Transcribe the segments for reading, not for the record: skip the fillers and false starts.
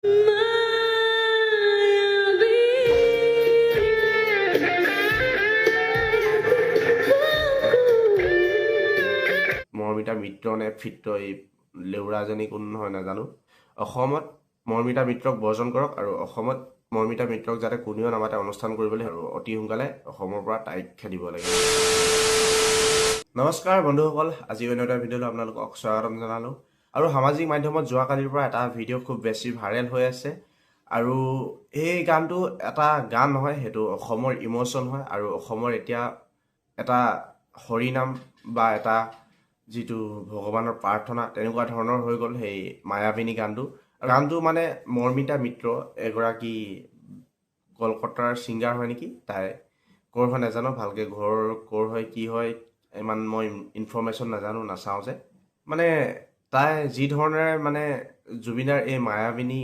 মৰমিতা মিত্ৰ নে ফিত্ৰ এই লেউৰাজনী কোন নহয় নাজানো। অসমত মৰমিতা মিত্ৰক বৰ্জন কৰক আৰু অসমত মৰমিতা মিত্ৰক যাতে কোনেও নামাতে অনুষ্ঠান কৰিবলৈ আৰু অতি সোনকালে অসমৰ পৰা তাইক খেদিব লাগে। নমস্কাৰ বন্ধুসকল, আজি অন্য এটা ভিডিঅ'লৈ আপোনালোকক স্বাগতম জনালোঁ। আৰু সামাজিক মাধ্যমত যোৱাকালিৰ পৰা এটা ভিডিঅ' খুব বেছি ভাইৰেল হৈ আছে আৰু এই গানটো এটা গান নহয়, সেইটো অসমৰ ইম'চন হয় আৰু অসমৰ এতিয়া এটা হৰিনাম বা এটা যিটো ভগৱানৰ প্ৰাৰ্থনা তেনেকুৱা ধৰণৰ হৈ গ'ল সেই মায়াবিনী গানটো। গানটো মানে মৰমিতা মিত্ৰ এগৰাকী কলকাতাৰ ছিংগাৰ হয় নেকি, তাই ক'ৰ হয় নাজানো, ভালকৈ ঘৰ ক'ৰ হয় কি হয় ইমান মই ইনফৰ্মেশ্যন নাজানো, নাচাওঁ যে। মানে তাই যি ধৰণেৰে মানে জুবিনাৰ এই মায়াবিনী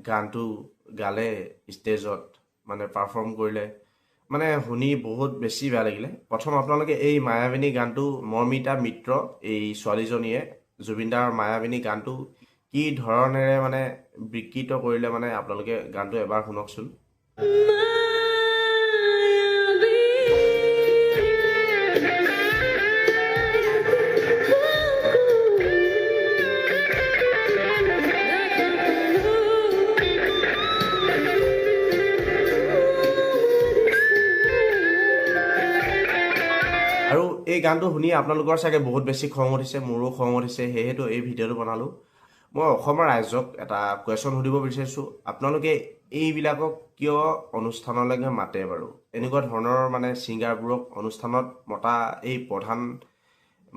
গানটো গালে ষ্টেজত, মানে পাৰফৰ্ম কৰিলে, মানে শুনি বহুত বেছি বেয়া লাগিলে। প্ৰথম আপোনালোকে এই মায়াবিনী গানটো মৰমিতা মিত্ৰ এই ছোৱালীজনীয়ে জুবিনদাৰ মায়াবিনী গানটো কি ধৰণেৰে মানে বিকৃত কৰিলে মানে আপোনালোকে গানটো এবাৰ শুনকচোন। আৰু এই গানটো শুনি আপোনালোকৰ চাগে বহুত বেছি খং উঠিছে, মোৰো খং উঠিছে, সেয়েহেতু এই ভিডিঅ'টো বনালোঁ। মই অসমৰ ৰাইজক এটা কুৱেশ্যন সুধিব বিচাৰিছোঁ, আপোনালোকে এইবিলাকক কিয় অনুষ্ঠানলৈকে মাতে বাৰু? এনেকুৱা ধৰণৰ মানে ছিংগাৰবোৰক অনুষ্ঠানত মতা এই প্ৰধান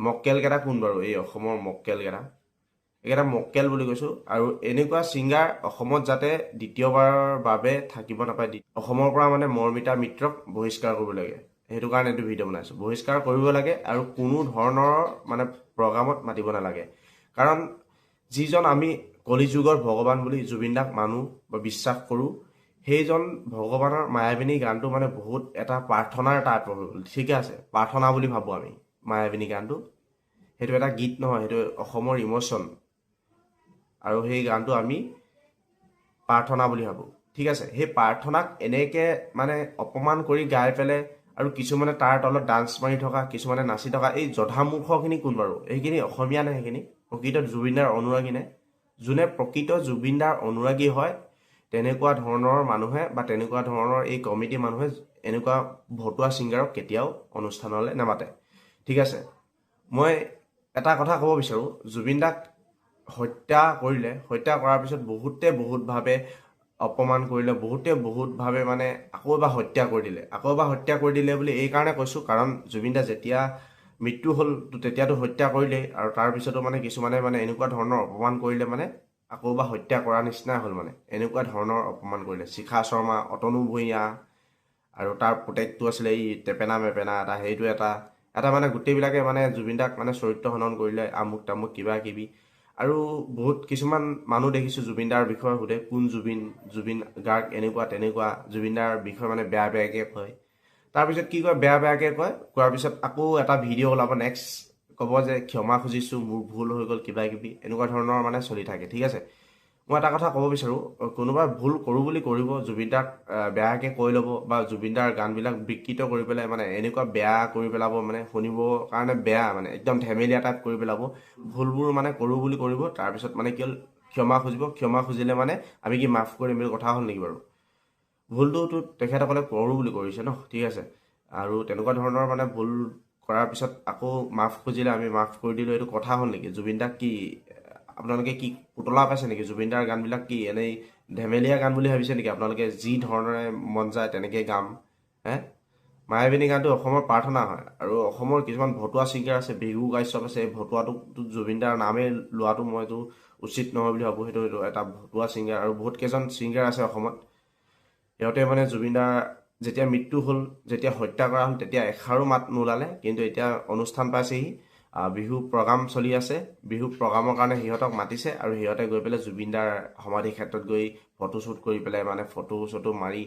মক্কেলকেইটা কোন বাৰু? এই অসমৰ মক্কেলকেইটা, এইকেইটা মক্কেল বুলি কৈছোঁ। আৰু এনেকুৱা ছিংগাৰ অসমত যাতে দ্বিতীয়বাৰৰ বাবে থাকিব নাপায়। অসমৰ পৰা মানে মৰমিতা মিত্ৰক বহিষ্কাৰ কৰিব লাগে, সেইটো কাৰণে এইটো ভিডিঅ' বনাইছোঁ। বহিষ্কাৰ কৰিব লাগে আৰু কোনো ধৰণৰ মানে প্ৰগ্ৰামত মাতিব নালাগে। কাৰণ যিজন আমি কলিযুগৰ ভগৱান বুলি জুবিনদাক মানো বা বিশ্বাস কৰোঁ, সেইজন ভগৱানৰ মায়াবিনী গানটো মানে বহুত এটা প্ৰাৰ্থনাৰ টাইপৰ হৈ গ'ল। ঠিকে আছে, প্ৰাৰ্থনা বুলি ভাবোঁ আমি মায়াবিনী গানটো, সেইটো এটা গীত নহয়, সেইটো অসমৰ ইম'চন আৰু সেই গানটো আমি প্ৰাৰ্থনা বুলি ভাবোঁ। ঠিক আছে, সেই প্ৰাৰ্থনাক এনেকৈ মানে অপমান কৰি গাই পেলাই আৰু কিছুমানে তাৰ তলত ডান্স মাৰি থকা, কিছুমানে নাচি থকা, এই জধামূৰ্খখিনি কোন বাৰু? এইখিনি অসমীয়া নে? সেইখিনি প্ৰকৃত জুবিনদাৰ অনুৰাগী নে? যোনে প্ৰকৃত জুবিনদাৰ অনুৰাগী হয় তেনেকুৱা ধৰণৰ মানুহে বা তেনেকুৱা ধৰণৰ এই কমিটি মানুহে এনেকুৱা ভতুৱা ছিংগাৰক কেতিয়াও অনুষ্ঠানলৈ নামাতে। ঠিক আছে, মই এটা কথা ক'ব বিচাৰোঁ, জুবিনদাক হত্যা কৰিলে, হত্যা কৰাৰ পিছত বহুতে বহুতভাৱে অপমান কৰিলে, বহুতে বহুতভাৱে মানে আকৌ এবাৰ হত্যা কৰি দিলে। আকৌ এবাৰ হত্যা কৰি দিলে বুলি এইকাৰণে কৈছোঁ, কাৰণ জুবিনদা যেতিয়া মৃত্যু হ'ল তেতিয়াতো হত্যা কৰিলেই, আৰু তাৰপিছতো মানে কিছুমানে মানে এনেকুৱা ধৰণৰ অপমান কৰিলে, মানে আকৌ এবাৰ হত্যা কৰাৰ নিচিনাই হ'ল। মানে এনেকুৱা ধৰণৰ অপমান কৰিলে শিখা শৰ্মা, অতনু ভূঞা আৰু তাৰ পুতেকটো আছিলে এই টেপেনা মেপেনা এটা, সেইটো এটা মানে গোটেইবিলাকে মানে জুবিনদাক মানে চৰিত্ৰ হনন কৰিলে, আমুক তামুক কিবা কিবি। আৰু বহুত কিছুমান মানুহ দেখিছোঁ জুবিনদাৰ বিষয়ে সোধে, কোন জুবিন গাৰ্গ এনেকুৱা তেনেকুৱা, জুবিনদাৰ বিষয়ে মানে বেয়া বেয়াকৈ কয়। তাৰপিছত কি কয়, বেয়া বেয়াকৈ কয়, কোৱাৰ পিছত আকৌ এটা ভিডিঅ' ওলাব, নেক্সট ক'ব যে ক্ষমা খুজিছোঁ, মোৰ ভুল হৈ গ'ল কিবা কিবি, এনেকুৱা ধৰণৰ মানে চলি থাকে। ঠিক আছে, মই এটা কথা ক'ব বিচাৰোঁ, কোনোবাই ভুল কৰোঁ বুলি কৰিব, জুবিনদাক বেয়াকৈ কৈ ল'ব বা জুবিনদাৰ গানবিলাক বিকৃত কৰি পেলাই মানে এনেকুৱা বেয়া কৰি পেলাব, মানে শুনিবৰ কাৰণে বেয়া, মানে একদম ধেমেলীয়া টাইপ কৰি পেলাব। ভুলবোৰ মানে কৰোঁ বুলি কৰিব, তাৰপিছত মানে কি হ'ল ক্ষমা খুজিব, ক্ষমা খুজিলে মানে আমি কি মাফ কৰিম, এইটো কথা হ'ল নেকি বাৰু? ভুলটোতো তেখেতসকলে কৰোঁ বুলি কৰিছে ন। ঠিক আছে, আৰু তেনেকুৱা ধৰণৰ মানে ভুল কৰাৰ পিছত আকৌ মাফ খুজিলে আমি মাফ কৰি দিলোঁ, এইটো কথা হ'ল নেকি? জুবিনদাক কি আপোনালোকে কি পুতলা পাইছে নেকি? জুবিনদাৰ গানবিলাক কি এনেই ধেমেলীয়া গান বুলি ভাবিছে নেকি আপোনালোকে? যি ধৰণেৰে মন যায় তেনেকৈ গাম। মায়াবিনী গানটো অসমৰ প্ৰাৰ্থনা হয়, আৰু অসমৰ কিছুমান ভতুৱা ছিংগাৰ আছে, বিহু কাশ্যপ আছে, এই ভতুৱাটোক জুবিনদাৰ নামেই লোৱাটো মইতো উচিত নহয় বুলি ভাবোঁ। সেইটো এটা ভতুৱা ছিংগাৰ, আৰু বহুত কেইজন ছিংগাৰ আছে অসমত, সিহঁতে মানে জুবিনদাৰ যেতিয়া মৃত্যু হ'ল, যেতিয়া হত্যা কৰা হ'ল, তেতিয়া এষাৰো মাত নোলালে, কিন্তু এতিয়া অনুষ্ঠান পাইছেহি, বিহু প্ৰগ্ৰাম চলি আছে, বিহু প্ৰগ্ৰামৰ কাৰণে সিহঁতক মাতিছে, আৰু সিহঁতে গৈ পেলাই জুবিনদাৰ সমাধি ক্ষেত্ৰত গৈ ফটোশ্বুট কৰি পেলাই, মানে ফটো চটো মাৰি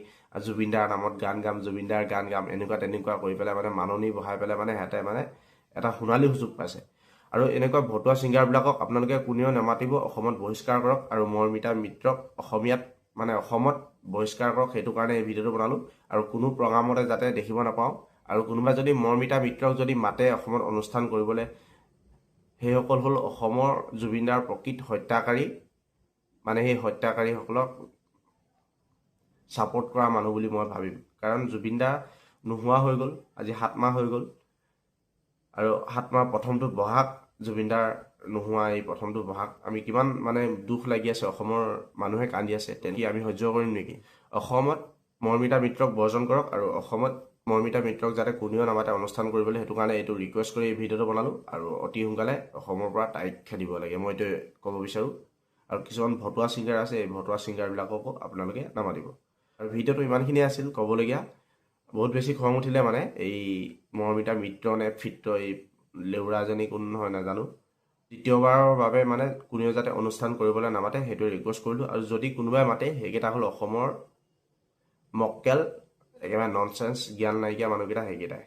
জুবিনদাৰ নামত গান গাম, জুবিনদাৰ গান গাম, এনেকুৱা তেনেকুৱা কৰি পেলাই মানে মাননি বহাই পেলাই মানে সিহঁতে মানে এটা সোণালী সুযোগ পাইছে। আৰু এনেকুৱা ভতুৱা ছিংগাৰবিলাকক আপোনালোকে কোনেও নামাতিব, অসমত বহিষ্কাৰ কৰক। আৰু মৰমিতা মিত্ৰক অসমীয়াত মানে অসমত বহিষ্কাৰ কৰক, সেইটো কাৰণে এই ভিডিঅ'টো বনালোঁ। আৰু কোনো প্ৰগ্ৰামতে যাতে দেখিব নাপাওঁ। আৰু কোনোবাই যদি মৰমিতা মিত্ৰক যদি মাতে অসমত অনুষ্ঠান কৰিবলৈ, সেইসকল হ'ল অসমৰ জুবিনদাৰ প্ৰকৃত হত্যাকাৰী, মানে সেই হত্যাকাৰীসকলক ছাপোৰ্ট কৰা মানুহ বুলি মই ভাবিম। কাৰণ জুবিনদা নোহোৱা হৈ গ'ল, আজি 7 মাহ হৈ গ'ল। আৰু 7 মাহ প্ৰথমটো বহাগ, জুবিনদাৰ নোহোৱা এই প্ৰথমটো বহাগ, আমি কিমান মানে দুখ লাগি আছে, অসমৰ মানুহে কান্দি আছে, তেনেকৈ আমি সহ্য কৰিম নেকি? অসমত মৰমিতা মিত্ৰক বৰ্জন কৰক। আৰু অসমত মৰমিতা মিত্ৰক যাতে কোনেও নামাতে অনুষ্ঠান কৰিবলৈ, সেইটো কাৰণে এইটো ৰিকুৱেষ্ট কৰি এই ভিডিঅ'টো বনালোঁ। আৰু অতি সোনকালে অসমৰ পৰা তাইক খেদিব লাগে, মই এইটোৱে ক'ব বিচাৰোঁ। আৰু কিছুমান ভতুৱা ছিংগাৰ আছে, এই ভতুৱা ছিংগাৰবিলাককো আপোনালোকে নামাতিব। আৰু ভিডিঅ'টো ইমানখিনিয়ে আছিল ক'বলগীয়া। বহুত বেছি খং উঠিলে মানে এই মৰমিতা মিত্ৰ নে ফিত্ৰ, এই লেউৰাজনী কোন নহয় নাজানো, দ্বিতীয়বাৰৰ বাবে মানে কোনেও যাতে অনুষ্ঠান কৰিবলৈ নামাতে, সেইটোৱে ৰিকুৱেষ্ট কৰিলোঁ। আৰু যদি কোনোবাই মাতে, সেইকেইটা হ'ল অসমৰ মক্কেল, একেবাৰে ননচেন্স জ্ঞান নাইকিয়া মানুহকেইটা, সেইকেইটাই।